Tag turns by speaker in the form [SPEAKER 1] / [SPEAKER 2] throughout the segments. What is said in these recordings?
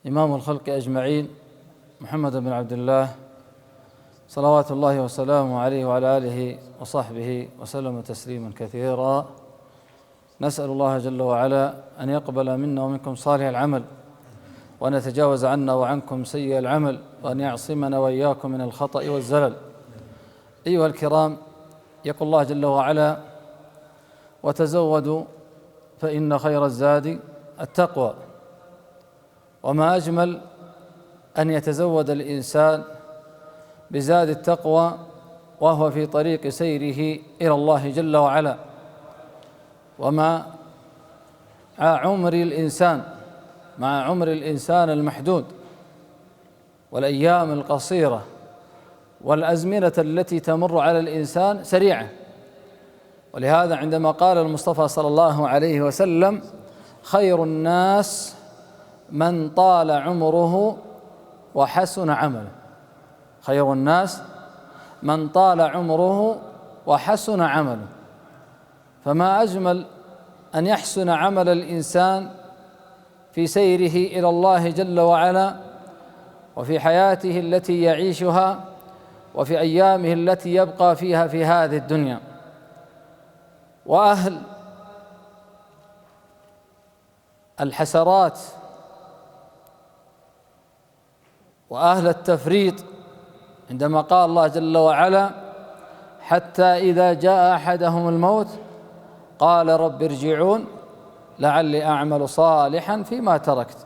[SPEAKER 1] إمام الخلق أجمعين محمد بن عبد الله صلوات الله وسلامه عليه وعلى آله وصحبه وسلم تسليما كثيرا. نسأل الله جل وعلا أن يقبل منا ومنكم صالح العمل، وأن يتجاوز عنا وعنكم سيء العمل، وأن يعصمنا وإياكم من الخطأ والزلل. أيها الكرام، يقول الله جل وعلا: وتزودوا فإن خير الزاد التقوى. وما أجمل أن يتزود الإنسان بزاد التقوى وهو في طريق سيره إلى الله جل وعلا. ومع عمر الإنسان المحدود والأيام القصيرة والأزمنة التي تمر على الإنسان سريعة، ولهذا عندما قال المصطفى صلى الله عليه وسلم: خير الناس من طال عمره وحسن عمله. خير الناس من طال عمره وحسن عمله. فما أجمل أن يحسن عمل الإنسان في سيره إلى الله جل وعلا، وفي حياته التي يعيشها، وفي أيامه التي يبقى فيها في هذه الدنيا. وأهل الحسرات وأهل التفريط، عندما قال الله جل وعلا: حتى إذا جاء أحدهم الموت قال رب ارجعون لعلي أعمل صالحا فيما تركت.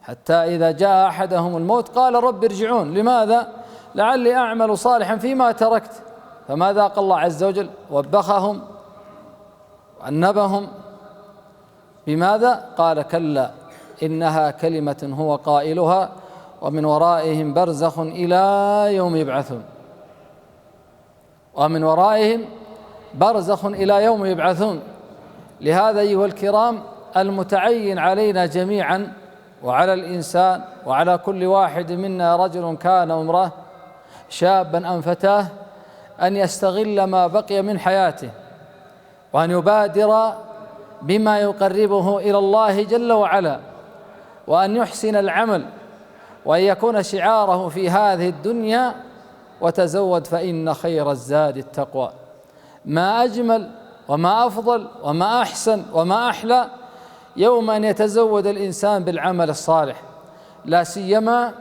[SPEAKER 1] حتى إذا جاء أحدهم الموت قال رب ارجعون، لماذا؟ لعلي أعمل صالحا فيما تركت. فماذا قال الله عز وجل؟ وبخهم وأنبهم بماذا؟ قال: كلا إنها كلمة هو قائلها ومن ورائهم برزخ إلى يوم يبعثون. ومن ورائهم برزخ إلى يوم يبعثون. لهذا أيها الكرام، المتعين علينا جميعا وعلى الإنسان وعلى كل واحد منا، رجل كان امرأة، شابا أم فتاة، أن يستغل ما بقي من حياته، وأن يبادر بما يقربه إلى الله جل وعلا، وأن يحسن العمل، وأن يكون شعاره في هذه الدنيا: وتزود فإن خير الزاد التقوى. ما أجمل وما أفضل وما أحسن وما أحلى يوم أن يتزود الإنسان بالعمل الصالح، لا سيما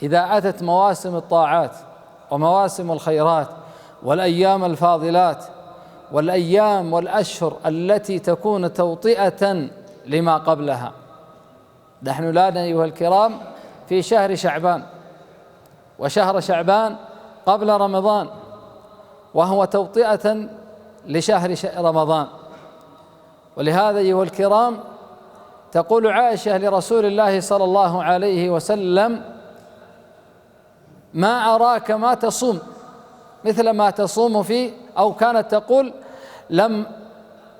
[SPEAKER 1] إذا أتت مواسم الطاعات ومواسم الخيرات والأيام الفاضلات والأيام والأشهر التي تكون توطئة لما قبلها. نحن الآن أيها الكرام في شهر شعبان، وشهر شعبان قبل رمضان، وهو توطئة لشهر رمضان. ولهذا أيها الكرام تقول عائشة لرسول الله صلى الله عليه وسلم: ما أراك ما تصوم مثل ما تصوم فيه، أو كانت تقول: لم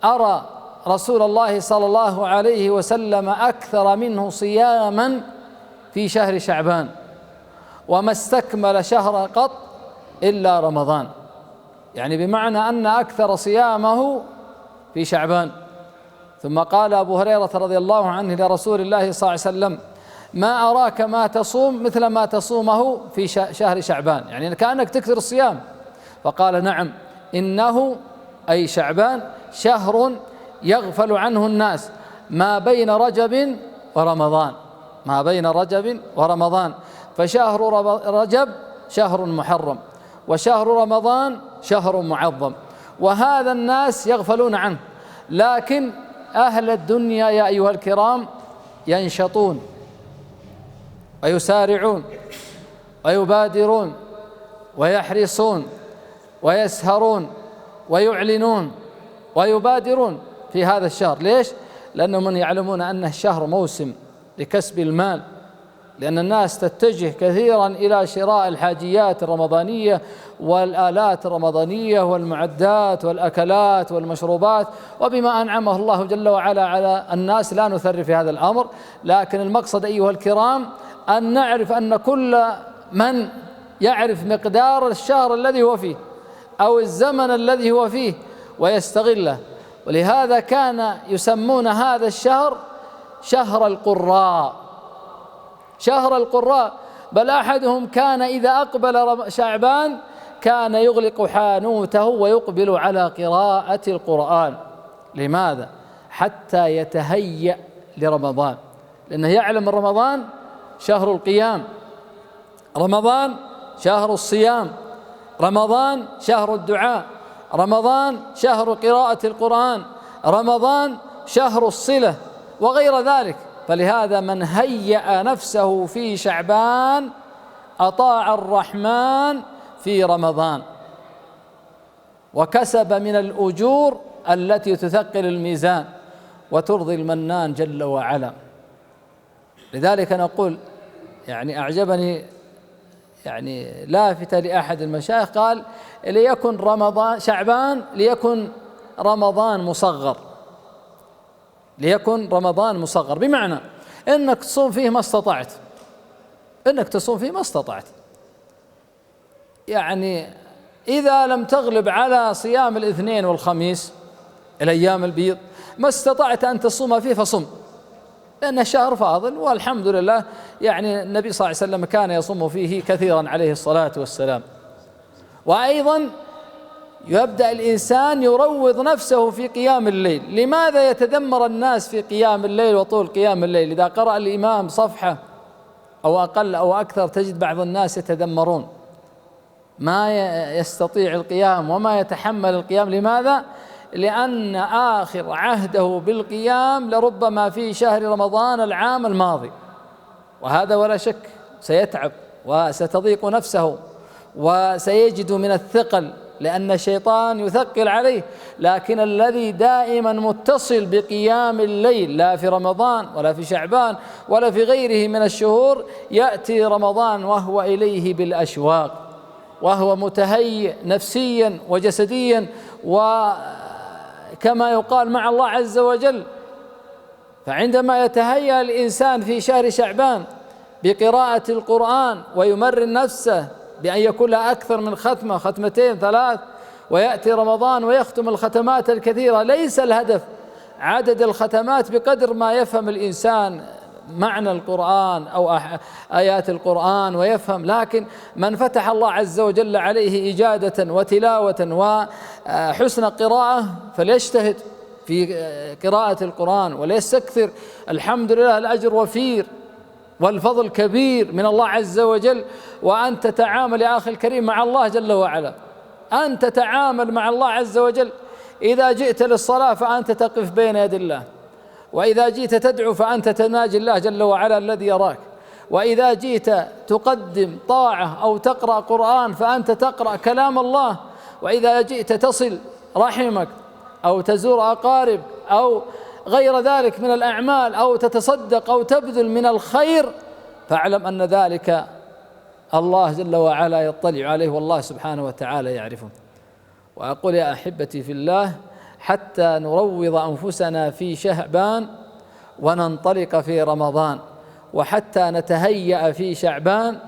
[SPEAKER 1] أرى رسول الله صلى الله عليه وسلم أكثر منه صياما في شهر شعبان، وما استكمل شهر قط إلا رمضان. يعني بمعنى أن أكثر صيامه في شعبان. ثم قال أبو هريرة رضي الله عنه لرسول الله صلى الله عليه وسلم: ما أراك ما تصوم مثل ما تصومه في شهر شعبان، يعني كأنك تكثر الصيام. فقال: نعم، إنه أي شعبان شهر يغفل عنه الناس ما بين رجب ورمضان، ما بين رجب ورمضان. فشهر رجب شهر محرم، وشهر رمضان شهر معظم، وهذا الناس يغفلون عنه. لكن أهل الدنيا يا أيها الكرام ينشطون ويسارعون ويبادرون ويحرصون ويسهرون ويعلنون ويبادرون في هذا الشهر. ليش؟ لأنهم من يعلمون أنه شهر موسم لكسب المال، لأن الناس تتجه كثيرا إلى شراء الحاجيات الرمضانية والآلات الرمضانية والمعدات والأكلات والمشروبات. وبما أنعمه الله جل وعلا على الناس لا نثري في هذا الأمر، لكن المقصد أيها الكرام أن نعرف أن كل من يعرف مقدار الشهر الذي هو فيه أو الزمن الذي هو فيه ويستغله. ولهذا كان يسمون هذا الشهر شهر القراء، شهر القراء. بل أحدهم كان إذا أقبل شعبان كان يغلق حانوته ويقبل على قراءة القرآن. لماذا؟ حتى يتهيأ لرمضان، لأنه يعلم رمضان شهر القيام، رمضان شهر الصيام، رمضان شهر الدعاء، رمضان شهر قراءة القرآن، رمضان شهر الصلة وغير ذلك. فلهذا من هيأ نفسه في شعبان أطاع الرحمن في رمضان وكسب من الأجور التي تثقل الميزان وترضي المنان جل وعلا. لذلك نقول يعني أعجبني يعني لافتة لأحد المشايخ قال: ليكن رمضان شعبان ليكن رمضان مصغر، ليكن رمضان مصغر، بمعنى إنك تصوم فيه ما استطعت، إنك تصوم فيه ما استطعت. يعني إذا لم تغلب على صيام الاثنين والخميس الأيام البيض ما استطعت أن تصوم فيه فصم، لأنه شهر فاضل والحمد لله. يعني النبي صلى الله عليه وسلم كان يصوم فيه كثيرا عليه الصلاة والسلام. وأيضا يبدأ الإنسان يروض نفسه في قيام الليل. لماذا يتذمر الناس في قيام الليل وطول قيام الليل؟ إذا قرأ الإمام صفحة أو أقل أو أكثر تجد بعض الناس يتذمرون، ما يستطيع القيام وما يتحمل القيام. لماذا؟ لأن آخر عهده بالقيام لربما في شهر رمضان العام الماضي، وهذا ولا شك سيتعب وستضيق نفسه وسيجد من الثقل لأن الشيطان يثقل عليه. لكن الذي دائما متصل بقيام الليل لا في رمضان ولا في شعبان ولا في غيره من الشهور يأتي رمضان وهو إليه بالأشواق، وهو متهيئ نفسيا وجسديا وكما يقال مع الله عز وجل. فعندما يتهيأ الإنسان في شهر شعبان بقراءة القرآن ويمرن نفسه بأن يكون له أكثر من ختمة، ختمتين، ثلاث، ويأتي رمضان ويختم الختمات الكثيرة. ليس الهدف عدد الختمات بقدر ما يفهم الإنسان معنى القرآن أو آيات القرآن ويفهم. لكن من فتح الله عز وجل عليه إجادة وتلاوة وحسن قراءة فليجتهد في قراءة القرآن وليستكثر. الحمد لله الأجر وفير والفضل كبير من الله عز وجل. وأن تتعامل يا أخي الكريم مع الله جل وعلا، أن تتعامل مع الله عز وجل. إذا جئت للصلاة فأنت تقف بين يد الله، وإذا جئت تدعو فأنت تناجي الله جل وعلا الذي يراك، وإذا جئت تقدم طاعة أو تقرأ قرآن فأنت تقرأ كلام الله، وإذا جئت تصل رحمك أو تزور أقارب أو غير ذلك من الأعمال أو تتصدق أو تبذل من الخير فاعلم أن ذلك الله جل وعلا يطلع عليه والله سبحانه وتعالى يعرفه. وأقول يا أحبتي في الله حتى نروض أنفسنا في شعبان وننطلق في رمضان، وحتى نتهيأ في شعبان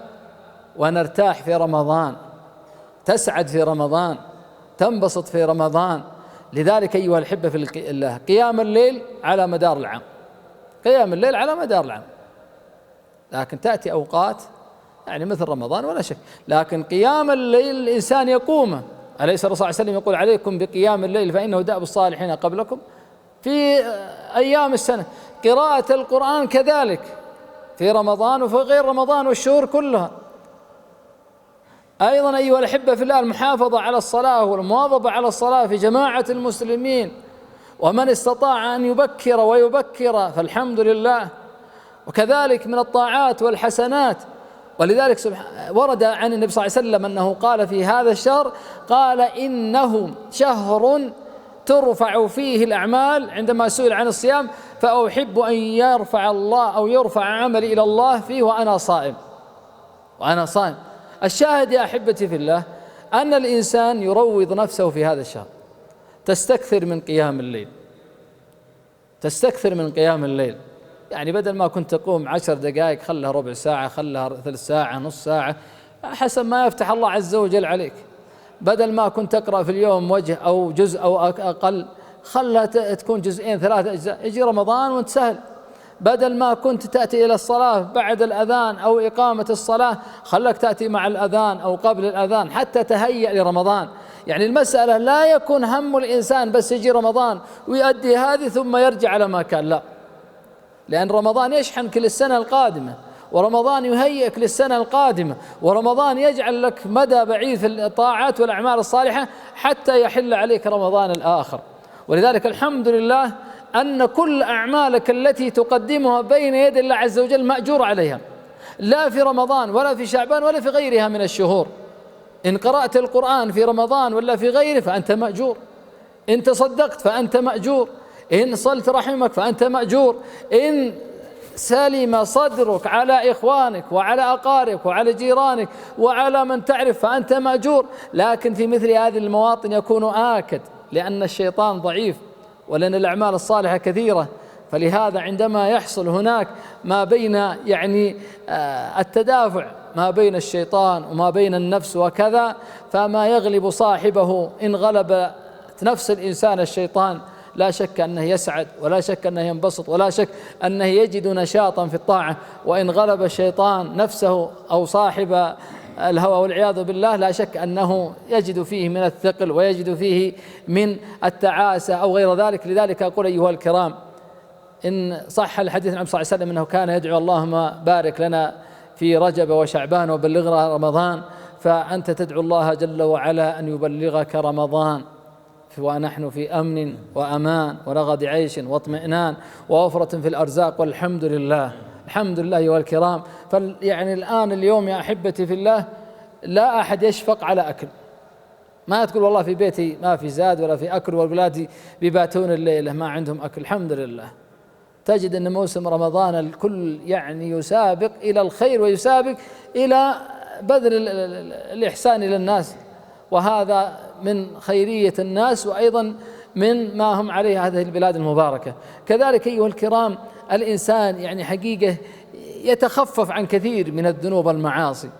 [SPEAKER 1] ونرتاح في رمضان، تسعد في رمضان، تنبسط في رمضان. لذلك أيها الأحبة في الله قيام الليل على مدار العام، قيام الليل على مدار العام، لكن تأتي أوقات يعني مثل رمضان ولا شك، لكن قيام الليل الإنسان يقومه. أليس الرسول صلى الله عليه وسلم يقول عليكم بقيام الليل فإنه دأب الصالحين قبلكم في أيام السنة؟ قراءة القرآن كذلك في رمضان وفي غير رمضان والشهور كلها. أيضا أيها الأحبة في الله المحافظة على الصلاة والمواظبة على الصلاة في جماعة المسلمين، ومن استطاع أن يبكر ويبكر فالحمد لله، وكذلك من الطاعات والحسنات. ولذلك ورد عن النبي صلى الله عليه وسلم أنه قال في هذا الشهر قال إنه شهر ترفع فيه الأعمال. عندما سئل عن الصيام فأحب أن يرفع الله أو يرفع عملي إلى الله فيه وأنا صائم، وأنا صائم. الشاهد يا أحبتي في الله أن الإنسان يروض نفسه في هذا الشهر، تستكثر من قيام الليل، تستكثر من قيام الليل. يعني بدل ما كنت تقوم 10 دقائق خلها ربع ساعة، خلها ثلث ساعة، نص ساعة، حسب ما يفتح الله عز وجل عليك. بدل ما كنت تقرأ في اليوم وجه أو جزء أو أقل، خلها تكون جزئين 3 أجزاء. يجي رمضان وانت سهل بدل ما كنت تأتي إلى الصلاة بعد الأذان أو إقامة الصلاة، خلك تأتي مع الأذان أو قبل الأذان حتى تهيأ لرمضان. يعني المسألة لا يكون هم الإنسان بس يجي رمضان ويؤدي هذه ثم يرجع على ما كان، لا، لأن رمضان يشحنك للسنة القادمة، ورمضان يهيئك للسنة القادمة، ورمضان يجعل لك مدى بعيد في الطاعات والأعمال الصالحة حتى يحل عليك رمضان الآخر. ولذلك الحمد لله أن كل أعمالك التي تقدمها بين يدي الله عز وجل مأجور عليها، لا في رمضان ولا في شعبان ولا في غيرها من الشهور. إن قرأت القرآن في رمضان ولا في غيره فأنت مأجور، إن تصدقت فأنت مأجور، إن صلت رحمك فأنت مأجور، إن سلم صدرك على إخوانك وعلى أقاربك وعلى جيرانك وعلى من تعرف فأنت مأجور. لكن في مثل هذه المواطن يكون آكد، لأن الشيطان ضعيف ولأن الأعمال الصالحة كثيرة. فلهذا عندما يحصل هناك ما بين يعني التدافع ما بين الشيطان وما بين النفس وكذا، فما يغلب صاحبه إن غلب نفس الإنسان الشيطان لا شك أنه يسعد، ولا شك أنه ينبسط، ولا شك أنه يجد نشاطا في الطاعة. وإن غلب الشيطان نفسه أو صاحب الهوى والعياذ بالله لا شك أنه يجد فيه من الثقل ويجد فيه من التعاسة أو غير ذلك. لذلك أقول أيها الكرام، إن صح الحديث عن النبي صلى الله عليه وسلم أنه كان يدعو اللهم بارك لنا في رجب وشعبان وبلغنا رمضان، فأنت تدعو الله جل وعلا أن يبلغك رمضان ونحن في أمن وأمان ورغد عيش واطمئنان ووفرة في الأرزاق، والحمد لله. الحمد لله أيها الكرام. يعني الآن اليوم يا أحبتي في الله لا أحد يشفق على أكل، ما تقول والله في بيتي ما في زاد ولا في أكل والأولاد بيباتون الليلة ما عندهم أكل. الحمد لله. تجد أن موسم رمضان الكل يعني يسابق إلى الخير ويسابق إلى بذل الإحسان إلى الناس، وهذا من خيرية الناس وأيضا من ما هم عليه هذه البلاد المباركة. كذلك أيها الكرام الإنسان يعني حقيقة يتخفف عن كثير من الذنوب والمعاصي،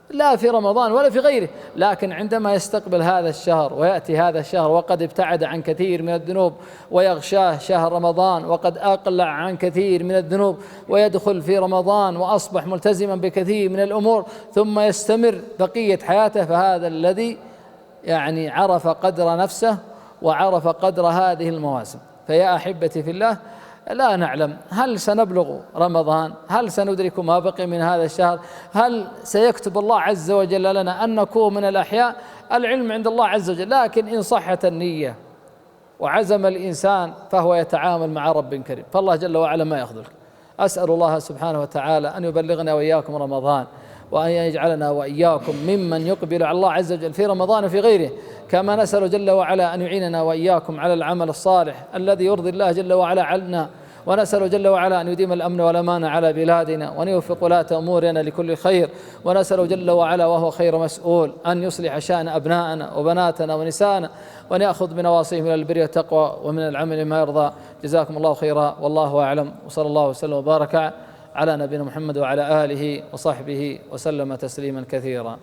[SPEAKER 1] لا في رمضان ولا في غيره، لكن عندما يستقبل هذا الشهر ويأتي هذا الشهر وقد ابتعد عن كثير من الذنوب ويغشاه شهر رمضان وقد أقلع عن كثير من الذنوب، ويدخل في رمضان وأصبح ملتزما بكثير من الأمور ثم يستمر بقية حياته، فهذا الذي يعني عرف قدر نفسه وعرف قدر هذه المواسم. فيا أحبتي في الله لا نعلم هل سنبلغ رمضان، هل سندرك ما بقي من هذا الشهر، هل سيكتب الله عز وجل لنا أن نكون من الأحياء. العلم عند الله عز وجل، لكن إن صحت النية وعزم الإنسان فهو يتعامل مع رب كريم، فالله جل وعلا ما يخذلك. أسأل الله سبحانه وتعالى أن يبلغنا وإياكم رمضان، وأن يجعلنا وإياكم ممن يقبل على الله عز وجل في رمضان وفي غيره، كما نسأل جل وعلا أن يعيننا وإياكم على العمل الصالح الذي يرضي الله جل وعلا عنا، ونسأل جل وعلا أن يديم الأمن والأمان على بلادنا وأن يوفق ولاة أمورنا لكل خير، ونسأل جل وعلا وهو خير مسؤول أن يصلح شأن أبنائنا وبناتنا ونساءنا، وأن يأخذ بنواصيهم إلى البر والتقوى ومن العمل ما يرضى. جزاكم الله خيرا، والله أعلم، وصلى الله وسلم وبارك على نبينا محمد وعلى آله وصحبه وسلم تسليما كثيرا.